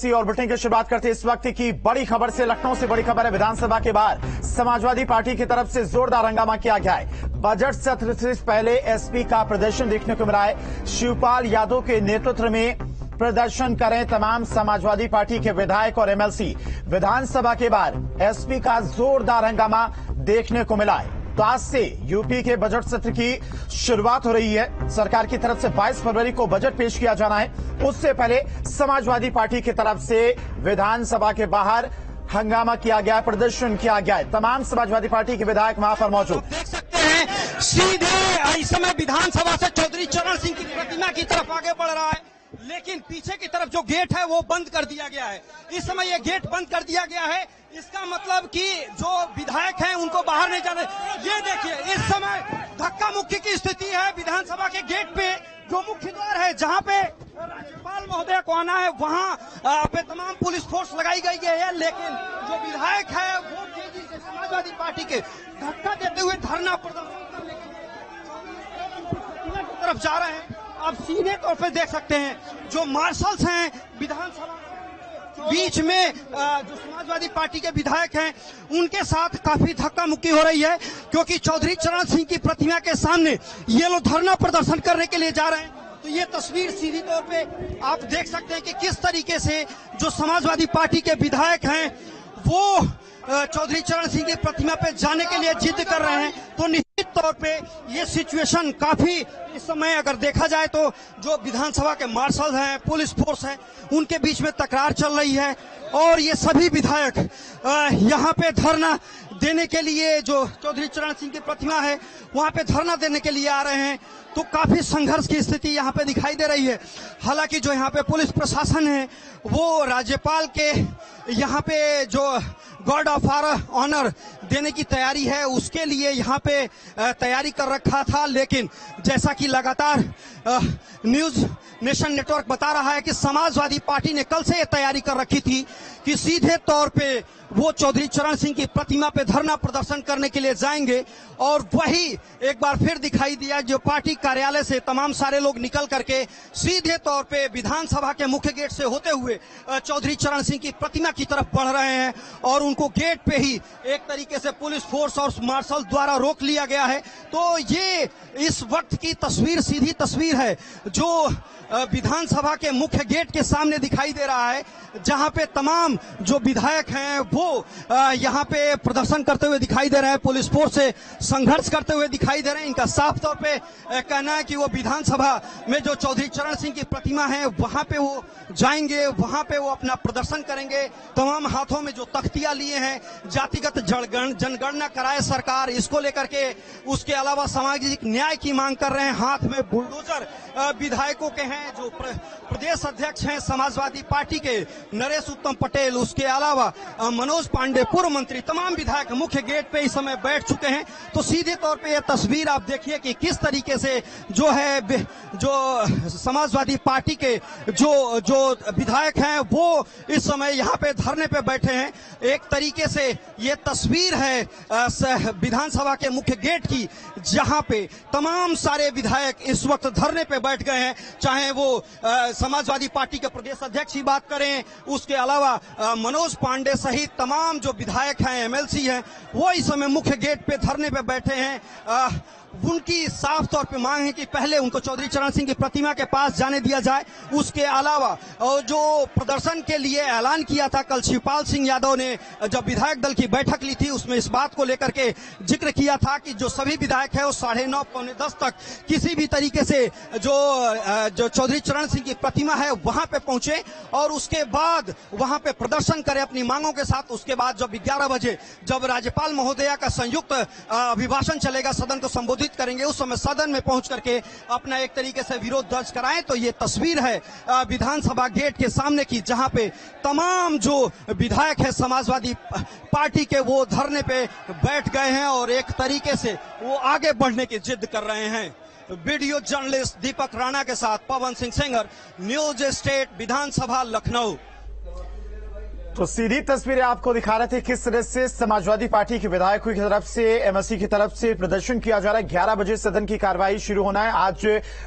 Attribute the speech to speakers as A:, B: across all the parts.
A: और बुलेटिन की शुरुआत करते हैं इस वक्त की बड़ी खबर से। लखनऊ से बड़ी खबर है। विधानसभा के बाहर समाजवादी पार्टी की तरफ से जोरदार हंगामा किया गया है। बजट सत्र से पहले एसपी का प्रदर्शन देखने को मिला है। शिवपाल यादव के नेतृत्व में प्रदर्शन करें तमाम समाजवादी पार्टी के विधायक और एमएलसी। विधानसभा के बाहर एसपी का जोरदार हंगामा देखने को मिला है। तो आज से यूपी के बजट सत्र की शुरुआत हो रही है। सरकार की तरफ से 22 फरवरी को बजट पेश किया जाना है। उससे पहले समाजवादी पार्टी की तरफ से विधानसभा के बाहर हंगामा किया गया, प्रदर्शन किया गया है। तमाम समाजवादी पार्टी के विधायक वहां पर मौजूद।
B: देख सकते हैं सीधे इस समय विधानसभा से चौधरी चरण सिंह की प्रतिमा की तरफ आगे बढ़ रहा है, लेकिन पीछे की तरफ जो गेट है वो बंद कर दिया गया है। इस समय ये गेट बंद कर दिया गया है। इसका मतलब कि जो विधायक हैं उनको बाहर नहीं जाने। ये देखिए इस समय धक्का मुक्की की स्थिति है। विधानसभा के गेट पे जो मुख्य द्वार है जहां पे राज्यपाल महोदय को आना है वहां पे तमाम पुलिस फोर्स लगाई गई है, लेकिन जो विधायक है वो तेजी से समाजवादी पार्टी के धक्का देते हुए धरना प्रदर्शन करने की तरफ जा रहे हैं। आप सीधे तौर पे देख सकते हैं जो मार्शल्स हैं विधानसभा बीच में जो समाजवादी पार्टी के विधायक हैं उनके साथ काफी धक्का मुक्की हो रही है, क्योंकि चौधरी चरण सिंह की प्रतिमा के सामने ये लोग धरना प्रदर्शन करने के लिए जा रहे हैं। तो ये तस्वीर सीधी तौर पे आप देख सकते हैं कि किस तरीके से जो समाजवादी पार्टी के विधायक हैं वो चौधरी चरण सिंह की प्रतिमा पे जाने के लिए जिद कर रहे हैं। तो निश्चित तौर पे ये सिचुएशन काफी इस समय अगर देखा जाए तो जो विधानसभा के मार्शल हैं, पुलिस फोर्स है, उनके बीच में तकरार चल रही है और ये सभी विधायक यहाँ पे धरना देने के लिए जो चौधरी चरण सिंह की प्रतिमा है वहां पे धरना देने के लिए आ रहे हैं। तो काफी संघर्ष की स्थिति यहाँ पे दिखाई दे रही है। हालांकि जो यहाँ पे पुलिस प्रशासन है वो राज्यपाल के यहाँ पे जो गार्ड ऑफ ऑनर देने की तैयारी है उसके लिए यहाँ पे तैयारी कर रखा था, लेकिन जैसा कि लगातार न्यूज नेशन नेटवर्क बता रहा है कि समाजवादी पार्टी ने कल से ये तैयारी कर रखी थी कि सीधे तौर पे वो चौधरी चरण सिंह की प्रतिमा पे धरना प्रदर्शन करने के लिए जाएंगे। और वही एक बार फिर दिखाई दिया जो पार्टी कार्यालय से तमाम सारे लोग निकल करके सीधे तौर पे विधानसभा के मुख्य गेट से होते हुए चौधरी चरण सिंह की प्रतिमा की तरफ बढ़ रहे हैं और उनको गेट पे ही एक तरीके से पुलिस फोर्स और मार्शल द्वारा रोक लिया गया है। तो ये इस वक्त की तस्वीर सीधी तस्वीर है जो विधानसभा के मुख्य गेट के सामने दिखाई दे रहा है, जहां पे तमाम जो विधायक हैं वो यहां पे प्रदर्शन करते हुए दिखाई दे रहे हैं, पुलिस फोर्स से संघर्ष करते हुए दिखाई दे रहे हैं। इनका साफ तौर पे कहना है कि वो विधानसभा में जो चौधरी चरण सिंह की प्रतिमा है वहां पे वो जाएंगे, वहां पे वो अपना प्रदर्शन करेंगे। तमाम हाथों में जो तख्तियां लिए हैं, जातिगत जनगणना कराए सरकार, इसको लेकर के, उसके अलावा सामाजिक न्याय की मांग कर रहे हैं। हाथ में बुलडोजर विधायकों के हैं। जो प्रदेश अध्यक्ष हैं समाजवादी पार्टी के नरेश उत्तम पटेल, उसके अलावा मनोज पांडे पूर्व मंत्री, तमाम विधायक मुख्य गेट पे इस समय बैठ चुके हैं। तो सीधे तौर पे ये तस्वीर आप देखिए कि किस तरीके से जो है जो समाजवादी पार्टी के जो विधायक हैं वो इस समय यहाँ पे धरने पे बैठे हैं। एक तरीके से ये तस्वीर है विधानसभा के मुख्य गेट की, जहाँ पे तमाम सारे विधायक इस वक्त धरने पे बैठ गए हैं, चाहे वो समाजवादी पार्टी के प्रदेश अध्यक्ष की बात करें, उसके अलावा मनोज पांडे सहित तमाम जो विधायक हैं, एमएलसी हैं, वो इस समय मुख्य गेट पे धरने पे बैठे हैं। उनकी साफ तौर पे मांग है कि पहले उनको चौधरी चरण सिंह की प्रतिमा के पास जाने दिया जाए। उसके अलावा जो प्रदर्शन के लिए ऐलान किया था कल शिवपाल सिंह यादव ने जब विधायक दल की बैठक ली थी, उसमें इस बात को लेकर के जिक्र किया था कि जो सभी विधायक है वो 9:30 पौने 10 तक किसी भी तरीके से जो चौधरी चरण सिंह की प्रतिमा है वहां पे पहुंचे और उसके बाद वहां पे प्रदर्शन करें अपनी मांगों के साथ। उसके बाद जब 11 बजे जब राज्यपाल महोदया का संयुक्त अभिभाषण चलेगा, सदन को संबोधित करेंगे, उस समय सदन में पहुंच करके अपना एक तरीके से विरोध दर्ज कराएं। तो ये तस्वीर है विधानसभा गेट के सामने की, जहां पे तमाम जो विधायक है समाजवादी पार्टी के वो धरने पे बैठ गए हैं और एक तरीके से वो आगे बढ़ने की जिद कर रहे हैं। वीडियो जर्नलिस्ट दीपक राणा के साथ पवन सिंह सेंगर, न्यूज स्टेट, विधानसभा, लखनऊ।
A: तो सीधी तस्वीरें आपको दिखा रहे थे किस तरह से समाजवादी पार्टी के विधायकों की तरफ से, एमएलसी की तरफ से प्रदर्शन किया जा रहा है। 11 बजे सदन की कार्रवाई शुरू होना है। आज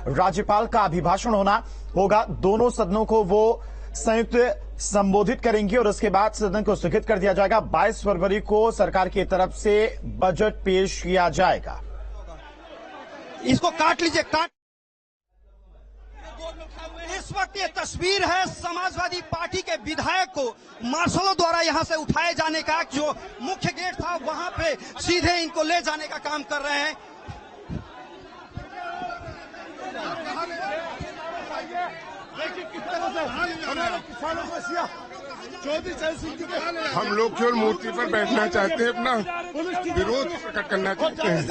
A: राज्यपाल का अभिभाषण होगा। दोनों सदनों को वो संयुक्त संबोधित करेंगी और उसके बाद सदन को स्थगित कर दिया जाएगा। 22 फरवरी को सरकार की तरफ से बजट पेश किया जाएगा।
B: इसको काट लीजिए, काट। इस वक्त ये तस्वीर है समाजवादी पार्टी के विधायक को मार्शलों द्वारा यहां से उठाए जाने का, जो मुख्य गेट था वहां पे सीधे इनको ले जाने का काम कर रहे हैं।
C: हम लोग केवल मूर्ति पर बैठना चाहते हैं, अपना विरोध प्रकट करना चाहते हैं।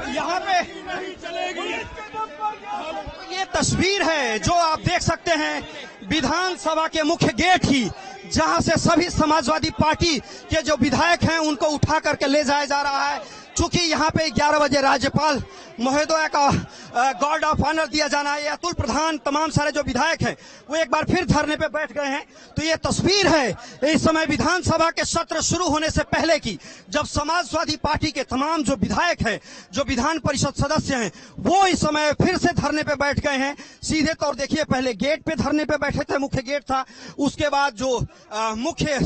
B: यहाँ पे ये तस्वीर है जो आप देख सकते हैं विधानसभा के मुख्य गेट ही, जहां से सभी समाजवादी पार्टी के जो विधायक हैं उनको उठा करके ले जाया जा रहा है। चूंकि यहाँ पे 11 बजे राज्यपाल महोदय का गार्ड ऑफ ऑनर दिया जाना है, अतुल प्रधान तमाम सारे जो विधायक हैं वो एक बार फिर धरने पे बैठ गए हैं। तो ये तस्वीर है इस समय विधानसभा के सत्र शुरू होने से पहले की, जब समाजवादी पार्टी के तमाम जो विधायक हैं, जो विधान परिषद सदस्य हैं, वो इस समय फिर से धरने पे बैठ गए हैं। सीधे तौर देखिए, पहले गेट पे धरने पे बैठे थे, मुख्य गेट था। उसके बाद जो मुख्य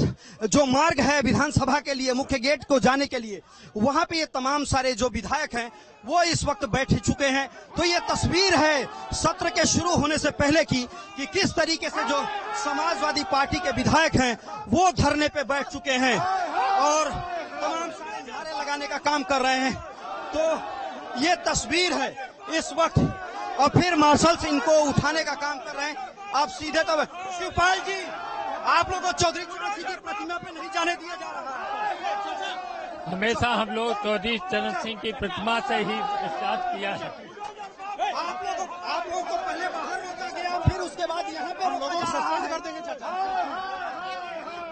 B: जो मार्ग है विधानसभा के लिए, मुख्य गेट को जाने के लिए, वहां पे ये तमाम सारे जो विधायक हैं वो इस वक्त बैठ चुके हैं। तो ये तस्वीर है सत्र के शुरू होने से पहले की, कि किस तरीके से जो समाजवादी पार्टी के विधायक हैं वो धरने पे बैठ चुके हैं और तमाम सारे नारे लगाने का काम कर रहे हैं। तो ये तस्वीर है इस वक्त, और फिर मार्शल से इनको उठाने का काम कर रहे हैं। आप सीधे तो शिवपाल जी, आप लोगों को चौधरी चरण सिंह की प्रतिमा पे नहीं जाने दिया जा रहा है।
D: हमेशा हम लोग चौधरी चरण सिंह की प्रतिमा से ही स्टार्ट किया है।
B: आप लोगों को पहले बाहर रोका गया, फिर उसके बाद यहाँ पे हम लोगों को सस्पेंड कर देंगे चाचा।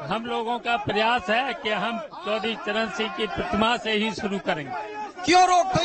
D: हम लोगों का प्रयास है कि हम चौधरी चरण सिंह की प्रतिमा से ही शुरू करेंगे।
B: क्यों रोक? तो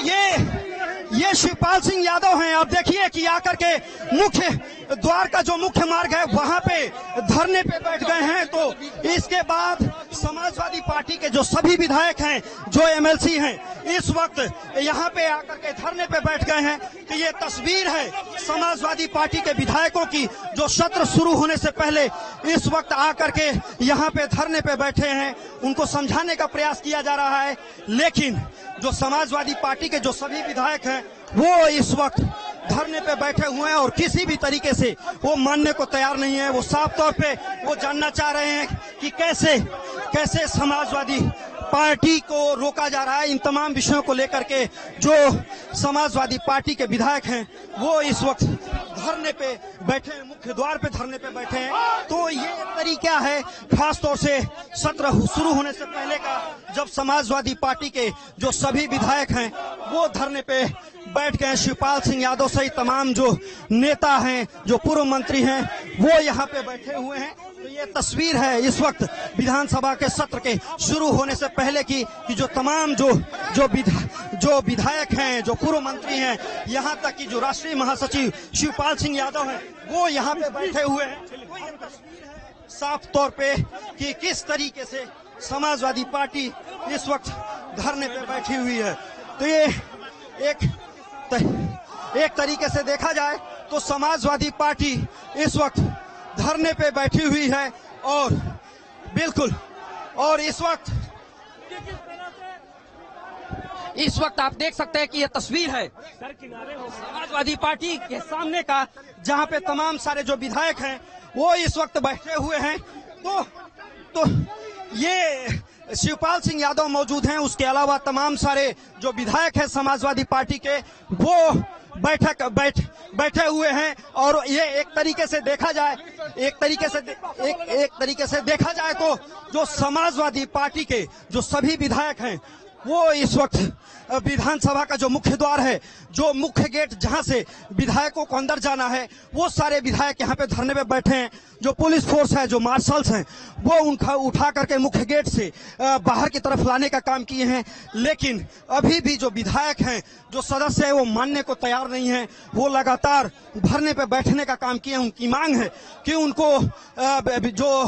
B: ये शिवपाल सिंह यादव हैं। आप देखिए कि आकर के मुख्य द्वार का जो मुख्य मार्ग है वहां पे धरने पे बैठ गए हैं। तो इसके बाद समाजवादी पार्टी के जो सभी विधायक हैं, जो एमएलसी हैं, इस वक्त यहाँ पे आकर के धरने पे बैठ गए हैं। कि ये तस्वीर है समाजवादी पार्टी के विधायकों की, जो सत्र शुरू होने से पहले इस वक्त आकर के यहाँ पे धरने पे बैठे हैं। उनको समझाने का प्रयास किया जा रहा है, लेकिन जो समाजवादी पार्टी के जो सभी विधायक हैं वो इस वक्त धरने पे बैठे हुए हैं और किसी भी तरीके से वो मानने को तैयार नहीं है। वो साफ तौर पे वो जानना चाह रहे हैं कि कैसे समाजवादी पार्टी को रोका जा रहा है। इन तमाम विषयों को लेकर के जो समाजवादी पार्टी के विधायक हैं वो इस वक्त धरने पे बैठे हैं, मुख्य द्वार पे धरने पे बैठे हैं। तो ये तरीका है खासतौर से सत्र शुरू होने से पहले का, जब समाजवादी पार्टी के जो सभी विधायक हैं वो धरने पे बैठ गए। शिवपाल सिंह यादव सहित तमाम जो नेता हैं, जो पूर्व मंत्री हैं, वो यहाँ पे बैठे हुए हैं। तो ये तस्वीर है इस वक्त विधानसभा के सत्र के शुरू होने से पहले की, कि जो तमाम जो विधायक हैं, जो पूर्व मंत्री हैं, यहाँ तक कि जो राष्ट्रीय महासचिव शिवपाल सिंह यादव हैं, वो यहाँ पे बैठे हुए हैं। तो ये तस्वीर है साफ तौर पे कि किस तरीके से समाजवादी पार्टी इस वक्त धरने पे बैठी हुई है। तो ये एक तरीके से देखा जाए तो समाजवादी पार्टी इस वक्त धरने पे बैठी हुई है और बिल्कुल, और इस वक्त आप देख सकते हैं कि ये तस्वीर है समाजवादी पार्टी के सामने का, जहां पे तमाम सारे जो विधायक हैं वो इस वक्त बैठे हुए हैं। तो ये शिवपाल सिंह यादव मौजूद हैं, उसके अलावा तमाम सारे जो विधायक हैं समाजवादी पार्टी के, वो बैठे हुए हैं। और ये एक तरीके से देखा जाए तो जो समाजवादी पार्टी के जो सभी विधायक हैं वो इस वक्त विधानसभा का जो मुख्य द्वार है, जो मुख्य गेट जहां से विधायकों को अंदर जाना है, वो सारे विधायक यहाँ पे धरने पे बैठे हैं। जो पुलिस फोर्स है, जो मार्शल्स हैं, वो उनका उठा करके मुख्य गेट से बाहर की तरफ लाने का काम किए हैं। लेकिन अभी भी जो विधायक हैं, जो सदस्य है, वो मानने को तैयार नहीं है। वो लगातार धरने पे बैठने का काम किए हैं। उनकी मांग है कि उनको जो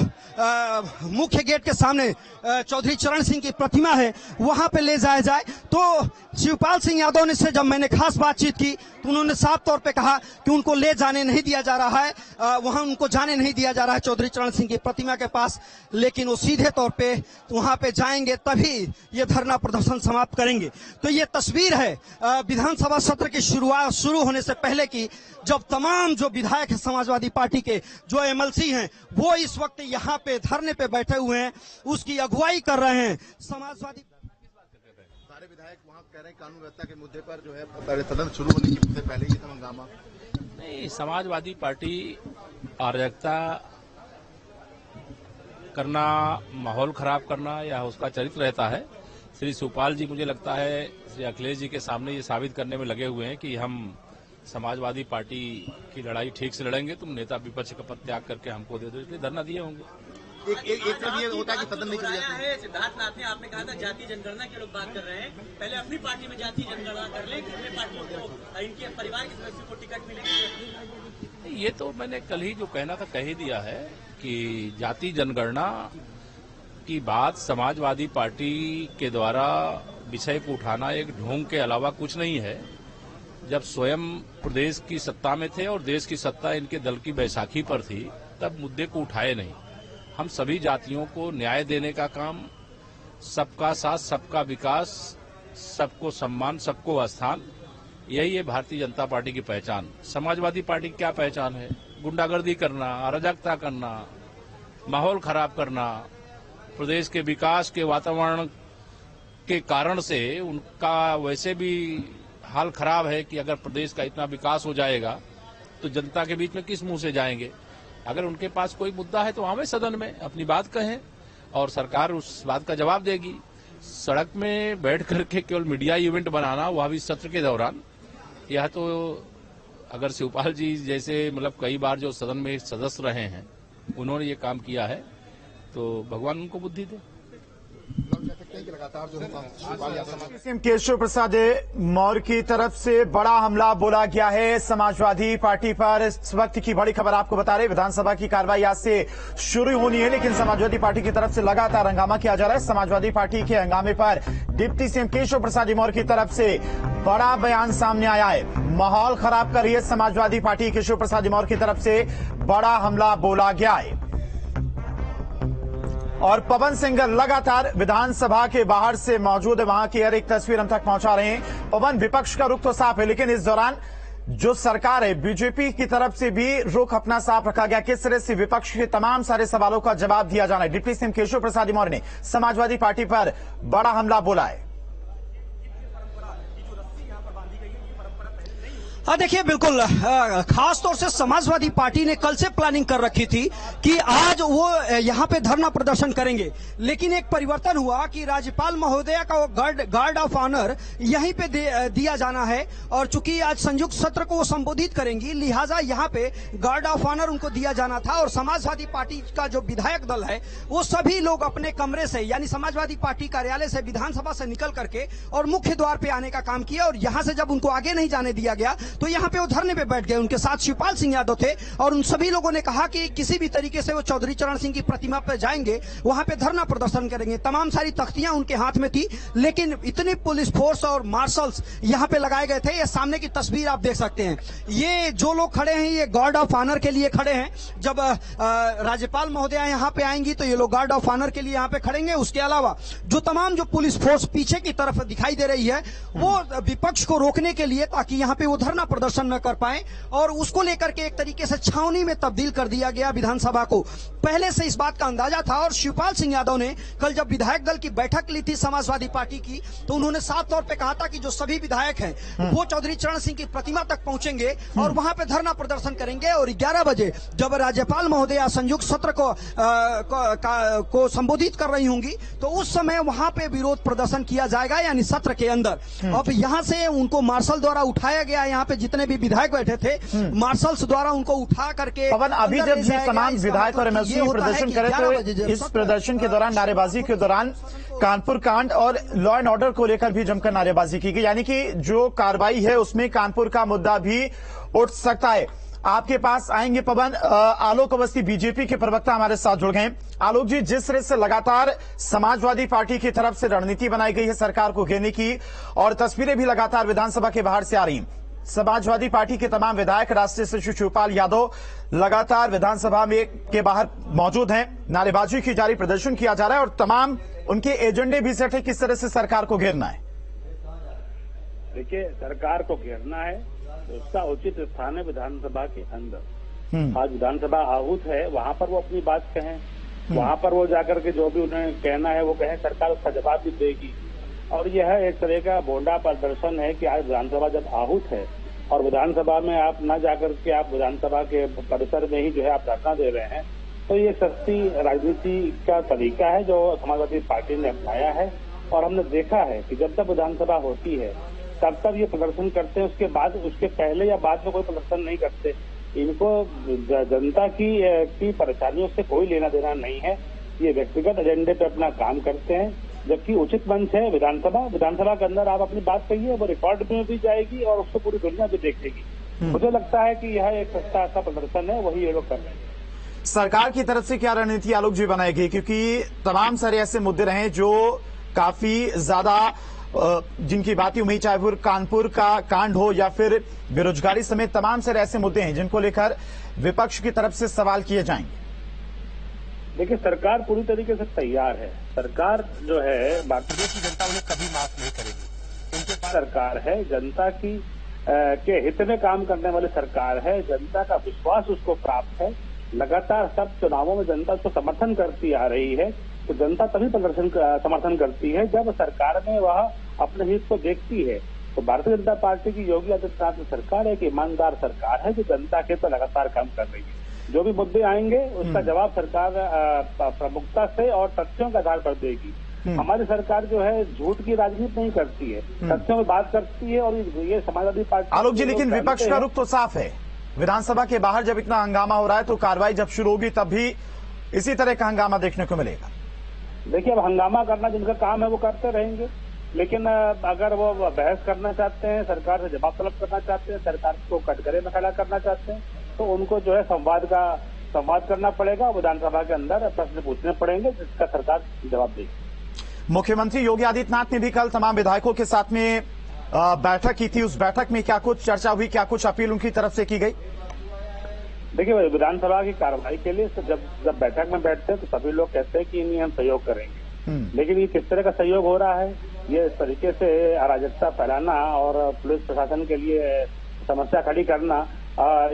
B: मुख्य गेट के सामने चौधरी चरण सिंह की प्रतिमा है वहां पे ले जाया जाए। तो शिवपाल सिंह यादव ने से जब मैंने खास बातचीत की तो उन्होंने साफ तौर पे कहा कि उनको ले जाने नहीं दिया जा रहा है, वहां उनको जाने नहीं दिया जा रहा है चौधरी चरण सिंह की प्रतिमा के पास, लेकिन वो सीधे तौर पे वहां पे जाएंगे तभी ये धरना प्रदर्शन समाप्त करेंगे। तो ये तस्वीर है विधानसभा सत्र की शुरू होने से पहले की, जब तमाम जो विधायक है समाजवादी पार्टी के, जो एमएलसी हैं, वो इस वक्त यहाँ पे धरने पे बैठे हुए हैं, उसकी अगुवाई कर रहे हैं। समाजवादी
E: सारे विधायक वहाँ कह रहे हैं कानून व्यवस्था के मुद्दे पर जो है पहले सदन शुरू होने के पहले ही हंगामा।
F: नहीं, समाजवादी पार्टी अराजकता करना, माहौल खराब करना या उसका चरित्र रहता है। श्री शिवपाल जी मुझे लगता है श्री अखिलेश जी के सामने ये साबित करने में लगे हुए हैं कि हम समाजवादी पार्टी की लड़ाई ठीक से लड़ेंगे, तुम नेता विपक्ष का पद त्याग करके हमको दे दो, इसलिए धरना दिए होंगे।
E: एक तरफ ये होता है कि सदन नहीं चल जाता है।
G: सिद्धार्थनाथ ने आपने कहा था जाति जनगणना की लोग बात कर रहे हैं, पहले अपनी पार्टी में जाति जनगणना कर ले, दूसरे पार्टियों को, इनके परिवार के सदस्यों को टिकट मिलेगी।
F: ये तो मैंने कल ही जो कहना था कह ही दिया है कि जाति जनगणना की बात समाजवादी पार्टी के द्वारा विषय को उठाना एक ढोंग के अलावा कुछ नहीं है। जब स्वयं प्रदेश की सत्ता में थे और देश की सत्ता इनके दल की बैसाखी पर थी, तब मुद्दे को उठाए नहीं। हम सभी जातियों को न्याय देने का काम, सबका साथ सबका विकास, सबको सम्मान, सबको स्थान, यही है भारतीय जनता पार्टी की पहचान। समाजवादी पार्टी की क्या पहचान है? गुंडागर्दी करना, अराजकता करना, माहौल खराब करना, प्रदेश के विकास के वातावरण के कारण से उनका वैसे भी हाल खराब है कि अगर प्रदेश का इतना विकास हो जाएगा तो जनता के बीच में किस मुंह से जाएंगे। अगर उनके पास कोई मुद्दा है तो आवे सदन में अपनी बात कहें और सरकार उस बात का जवाब देगी। सड़क में बैठ करके केवल मीडिया इवेंट बनाना, वह भी सत्र के दौरान, यह तो अगर शिवपाल जी जैसे मतलब कई बार जो सदन में सदस्य रहे हैं उन्होंने ये काम किया है तो भगवान उनको बुद्धि दे।
E: लगातार जो
A: सीएम केशव प्रसाद मौर्य की तरफ से बड़ा हमला बोला गया है समाजवादी पार्टी पर। इस वक्त की बड़ी खबर आपको बता रहे, विधानसभा की कार्रवाई आज से शुरू होनी है, लेकिन समाजवादी पार्टी की तरफ से लगातार हंगामा किया जा रहा है। समाजवादी पार्टी के हंगामे पर डिप्टी सीएम केशव प्रसाद मौर्य की तरफ से बड़ा बयान सामने आया है। माहौल खराब कर रही है समाजवादी पार्टी, केशव प्रसाद मौर्य की तरफ से बड़ा हमला बोला गया है। और पवन सिंह लगातार विधानसभा के बाहर से मौजूद है, वहां की हर एक तस्वीर हम तक पहुंचा रहे हैं। पवन, विपक्ष का रुख तो साफ है, लेकिन इस दौरान जो सरकार है बीजेपी की तरफ से भी रुख अपना साफ रखा गया। किस तरह से विपक्ष के तमाम सारे सवालों का जवाब दिया जाना है। डिप्टी सीएम केशव प्रसाद मौर्य ने समाजवादी पार्टी पर बड़ा हमला बोला है।
B: हाँ देखिए, बिल्कुल खास तौर से समाजवादी पार्टी ने कल से प्लानिंग कर रखी थी कि आज वो यहाँ पे धरना प्रदर्शन करेंगे, लेकिन एक परिवर्तन हुआ कि राज्यपाल महोदया का वो गार्ड ऑफ ऑनर यहीं पे दिया जाना है, और चूंकि आज संयुक्त सत्र को वो संबोधित करेंगी, लिहाजा यहाँ पे गार्ड ऑफ ऑनर उनको दिया जाना था। और समाजवादी पार्टी का जो विधायक दल है वो सभी लोग अपने कमरे से, यानी समाजवादी पार्टी कार्यालय से, विधानसभा से निकल करके और मुख्य द्वार पे आने का काम किया, और यहाँ से जब उनको आगे नहीं जाने दिया गया तो यहाँ पे वो धरने पे बैठ गए। उनके साथ शिवपाल सिंह यादव थे और उन सभी लोगों ने कहा कि किसी भी तरीके से वो चौधरी चरण सिंह की प्रतिमा पे जाएंगे, वहां पे धरना प्रदर्शन करेंगे। तमाम सारी तख्तियां उनके हाथ में थी, लेकिन इतनी पुलिस फोर्स और मार्शल्स यहाँ पे लगाए गए थे। ये सामने की तस्वीर आप देख सकते हैं। ये जो लोग खड़े हैं ये गार्ड ऑफ ऑनर के लिए खड़े हैं। जब राज्यपाल महोदया यहाँ पे आएंगी तो ये लोग गार्ड ऑफ ऑनर के लिए यहाँ पे खड़ेंगे। उसके अलावा जो तमाम जो पुलिस फोर्स पीछे की तरफ दिखाई दे रही है वो विपक्ष को रोकने के लिए, ताकि यहाँ पे वो धरना प्रदर्शन न कर पाए, और उसको लेकर के एक तरीके से छावनी में तब्दील कर दिया गया विधानसभा को। पहले से इस बात का अंदाजा था, और शिवपाल सिंह यादव ने कल जब विधायक दल की बैठक ली थी समाजवादी पार्टी की, तो उन्होंने साफ तौर पे कहा था कि जो सभी विधायक हैं वो चौधरी चरण सिंह की प्रतिमा तक पहुंचेंगे और वहां पे धरना प्रदर्शन करेंगे। और 11 बजे जब राज्यपाल महोदया संयुक्त सत्र को संबोधित कर रही होंगी तो उस समय वहां पे विरोध प्रदर्शन किया जाएगा, यानी सत्र के अंदर। अब यहां से उनको मार्शल द्वारा उठाया गया, यहाँ पे जितने भी विधायक बैठे थे मार्शल्स द्वारा उनको उठा करके।
A: पवन, अभी जब ये तमाम विधायक और एमएलसी प्रदर्शन करे तो इस प्रदर्शन के दौरान, नारेबाजी के दौरान कानपुर कांड और लॉ एंड ऑर्डर को लेकर भी जमकर नारेबाजी की गई, यानी कि जो कार्रवाई है उसमें कानपुर का मुद्दा भी उठ सकता है। आपके पास आएंगे पवन। आलोक अवस्थी बीजेपी के प्रवक्ता हमारे साथ जुड़ गए। आलोक जी, जिस तरह से लगातार समाजवादी पार्टी की तरफ से रणनीति बनाई गई है सरकार को घेरने की और तस्वीरें भी लगातार विधानसभा के बाहर से आ रही हैं, समाजवादी पार्टी के तमाम विधायक, राष्ट्रीय सचिव शिवपाल यादव लगातार विधानसभा में के बाहर मौजूद हैं, नारेबाजी की जा रही, प्रदर्शन किया जा रहा है और तमाम उनके एजेंडे भी सेट है किस तरह से सरकार को घेरना है।
H: देखिए, सरकार को घेरना है तो उसका उचित स्थान है विधानसभा के अंदर। आज विधानसभा आहूत है, वहां पर वो अपनी बात कहें, वहां पर वो जाकर के जो भी उन्हें कहना है वो कहें, सरकार उसका जवाब भी देगी। और यह एक तरह का बोंडा प्रदर्शन है कि आज विधानसभा जब आहूत है और विधानसभा में आप न जाकर के आप विधानसभा के परिसर में ही जो है आप धरना दे रहे हैं, तो ये सस्ती राजनीति का तरीका है जो समाजवादी पार्टी ने अपनाया है। और हमने देखा है कि जब तक विधानसभा होती है तब तक ये प्रदर्शन करते हैं, उसके पहले या बाद में कोई प्रदर्शन नहीं करते। इनको जनता की परेशानियों से कोई लेना देना नहीं है, ये व्यक्तिगत एजेंडे पे अपना काम करते हैं। जबकि उचित मंच है विधानसभा के अंदर आप अपनी बात कहिए, वो रिकॉर्ड में भी जाएगी और उसको पूरी दुनिया भी देखेगी। मुझे लगता है कि यह एक सस्ता ऐसा प्रदर्शन है, वही ये लोग कर रहे हैं।
A: सरकार की तरफ से क्या रणनीति आलोक जी बनाएगी, क्योंकि तमाम सारे ऐसे मुद्दे रहे जो काफी ज्यादा जिनकी बातें हुई, चाहे वो कानपुर का कांड हो या फिर बेरोजगारी समेत तमाम सारे ऐसे मुद्दे हैं जिनको लेकर विपक्ष की तरफ से सवाल किए जाएंगे।
H: देखिए, सरकार पूरी तरीके से तैयार है। सरकार जो है भारतीय
E: की जनता उन्हें कभी माफ नहीं करेगी।
H: उनके पास सरकार है, जनता की के हित में काम करने वाली सरकार है, जनता का विश्वास उसको प्राप्त है। लगातार सब चुनावों में जनता उसको समर्थन करती आ रही है। तो जनता तभी समर्थन करती है जब सरकार में वह अपने हित को देखती है। तो भारतीय जनता पार्टी की योगी आदित्यनाथ की सरकार एक ईमानदार सरकार है जो जनता के तो लगातार काम कर रही है। जो भी मुद्दे आएंगे उसका जवाब सरकार प्रमुखता से और तथ्यों के आधार पर देगी। हमारी सरकार जो है झूठ की राजनीति नहीं करती है, तथ्यों में बात करती है। और ये समाजवादी पार्टी
A: आलोक जी, लेकिन विपक्ष का रुख तो साफ है। विधानसभा के बाहर जब इतना हंगामा हो रहा है तो कार्रवाई जब शुरू होगी तब भी इसी तरह का हंगामा देखने को मिलेगा।
H: देखिए, अब हंगामा करना जिनका काम है वो करते रहेंगे, लेकिन अगर वो बहस करना चाहते हैं, सरकार से जवाब तलब करना चाहते हैं, सरकार को कटघरे में खड़ा करना चाहते हैं, तो उनको जो है संवाद करना पड़ेगा। विधानसभा के अंदर प्रश्न पूछने पड़ेंगे जिसका सरकार जवाब देगी।
A: मुख्यमंत्री योगी आदित्यनाथ ने भी कल तमाम विधायकों के साथ में बैठक की थी। उस बैठक में क्या कुछ चर्चा हुई, क्या कुछ अपील उनकी तरफ से की गई?
H: देखिए, विधानसभा की कार्रवाई के लिए जब बैठक में बैठते हैं तो सभी लोग कहते हैं कि नहीं हम सहयोग करेंगे, लेकिन ये किस तरह का सहयोग हो रहा है, ये इस तरीके से अराजकता फैलाना और पुलिस प्रशासन के लिए समस्या खड़ी करना,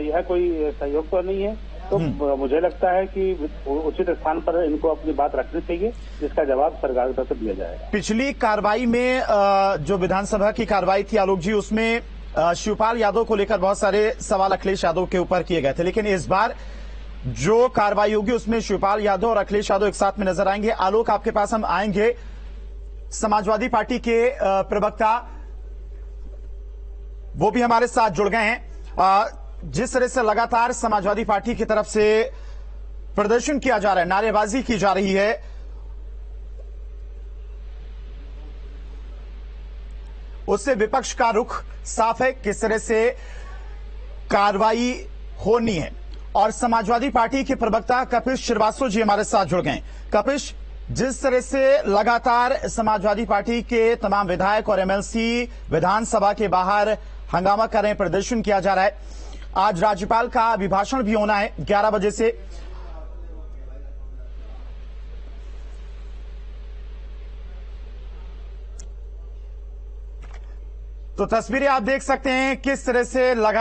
H: यह कोई सहयोग तो नहीं है। तो मुझे लगता है कि उचित स्थान पर इनको अपनी बात रखनी चाहिए, जिसका जवाब सरकार की तरफ से दिया जाएगा।
A: पिछली कार्रवाई में जो विधानसभा की कार्रवाई थी आलोक जी, उसमें शिवपाल यादव को लेकर बहुत सारे सवाल अखिलेश यादव के ऊपर किए गए थे, लेकिन इस बार जो कार्रवाई होगी उसमें शिवपाल यादव और अखिलेश यादव एक साथ में नजर आएंगे। आलोक, आपके पास हम आएंगे। समाजवादी पार्टी के प्रवक्ता वो भी हमारे साथ जुड़ गए हैं। जिस तरह से लगातार समाजवादी पार्टी की तरफ से प्रदर्शन किया जा रहा है, नारेबाजी की जा रही है, उससे विपक्ष का रुख साफ है किस तरह से कार्रवाई होनी है। और समाजवादी पार्टी के प्रवक्ता कपिश श्रीवास्तव जी हमारे साथ जुड़ गए। कपिश, जिस तरह से लगातार समाजवादी पार्टी के तमाम विधायक और एमएलसी विधानसभा के बाहर हंगामा कर रहे हैं, प्रदर्शन किया जा रहा है, आज राज्यपाल का अभिभाषण भी होना है 11 बजे से। तो तस्वीरें आप देख सकते हैं किस तरह से लगा